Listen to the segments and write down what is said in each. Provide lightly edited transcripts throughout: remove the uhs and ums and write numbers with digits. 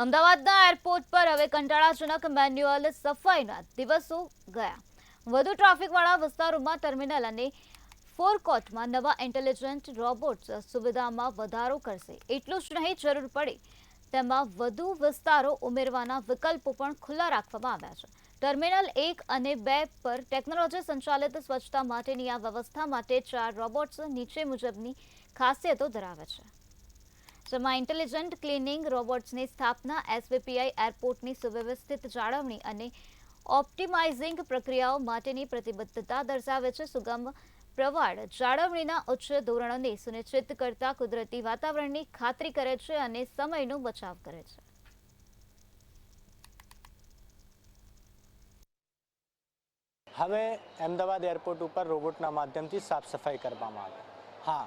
અમદાવાદના એરપોર્ટ પર હવે કંટાળાજનક મેન્યુઅલ સફાઈના દિવસો ગયા. વધુ ટ્રાફિકવાળા વિસ્તારોમાં ટર્મિનલ અને ફોરકોર્ટમાં નવા ઇન્ટેલિજન્ટ રોબોટ્સ સુવિધામાં વધારો કરશે. એટલું જ નહીં, જરૂર પડે તેમાં વધુ વિસ્તારો ઉમેરવાના વિકલ્પો પણ ખુલ્લા રાખવામાં આવ્યા છે. ટર્મિનલ 1 અને 2 પર ટેકનોલોજી સંચાલિત સ્વચ્છતા માટેની આ વ્યવસ્થા માટે 4 રોબોટ્સ નીચે મુજબની ખાસિયતો ધરાવે છે. જેમાં ઇન્ટેલિજન્ટ ક્લિનિંગ રોબોટ્સની સ્થાપના, એસવીપીઆઈ એરપોર્ટની સુવ્યવસ્થિત જાળવણી અને ઓપ્ટિમાઇઝિંગ પ્રક્રિયાઓ માટેની પ્રતિબદ્ધતા દર્શાવે છે. સુગમ પ્રવાળ જાળવણીના ઉચ્ચ ધોરણોને સુનિશ્ચિત કરતા કુદરતી વાતાવરણની ખાતરી કરે છે અને સમયનો બચાવ કરે છે. હવે અમદાવાદ એરપોર્ટ ઉપર રોબોટના માધ્યમથી સાફ સફાઈ કરવામાં આવે. હા,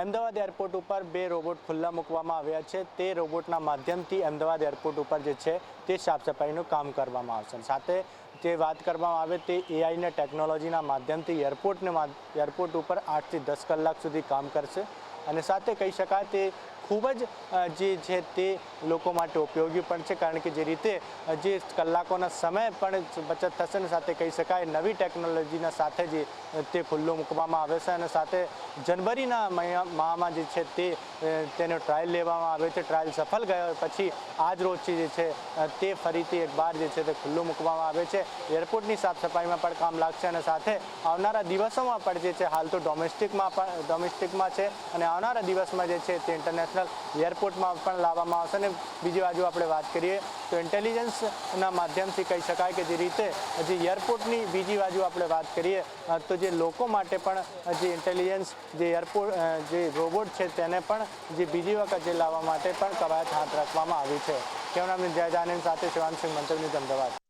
અમદાવાદ એરપોર્ટ ઉપર 2 રોબોટ ખુલ્લા મૂકવામાં આવ્યા છે. તે રોબોટના માધ્યમથી અમદાવાદ એરપોર્ટ ઉપર જે છે તે સાફ સફાઈનું કામ કરવામાં આવશે. સાથે જે વાત કરવામાં આવે તે એઆઈને ટેકનોલોજીના માધ્યમથી એરપોર્ટ ઉપર 8 થી 10 કલાક સુધી કામ કરશે અને સાથે કહી શકાય તે ખૂબ જ જે છે તે લોકો માટે ઉપયોગી પણ છે, કારણ કે જે રીતે જે કલાકોના સમય પણ બચત થશે અને સાથે કહી શકાય નવી ટેકનોલોજીના સાથે જે તે ખુલ્લું મૂકવામાં આવે છે. અને સાથે જનવરીના માહમાં જે છે તેનો ટ્રાયલ લેવામાં આવે છે. ટ્રાયલ સફળ ગયો પછી આજ રોજથી જે છે તે ફરીથી એકવાર જે છે તે ખુલ્લું મૂકવામાં આવે છે. એરપોર્ટની સાફ સફાઈમાં પણ કામ લાગશે અને સાથે આવનારા દિવસોમાં પણ જે છે હાલ તો ડોમેસ્ટિકમાં છે અને આવનારા દિવસમાં જે છે તે ઇન્ટરનેશનલ એરપોર્ટમાં પણ લાવવામાં આવશે. અને બીજી બાજુ આપણે વાત કરીએ તો ઇન્ટેલિજન્સના માધ્યમથી કહી શકાય કે જે રીતે જે એરપોર્ટની બીજી બાજુ આપણે વાત કરીએ તો જે લોકો માટે પણ જે ઇન્ટેલિજન્સ જે રોબોટ છે તેને પણ જે બીજી વખત જે લાવવા માટે પણ કવાયત હાથ રાખવામાં આવી છે. કેમેરામેન જય જાનીન સાથે શિવાંશસિંહ, મંતવ્ય ન્યૂઝ, અમદાવાદ.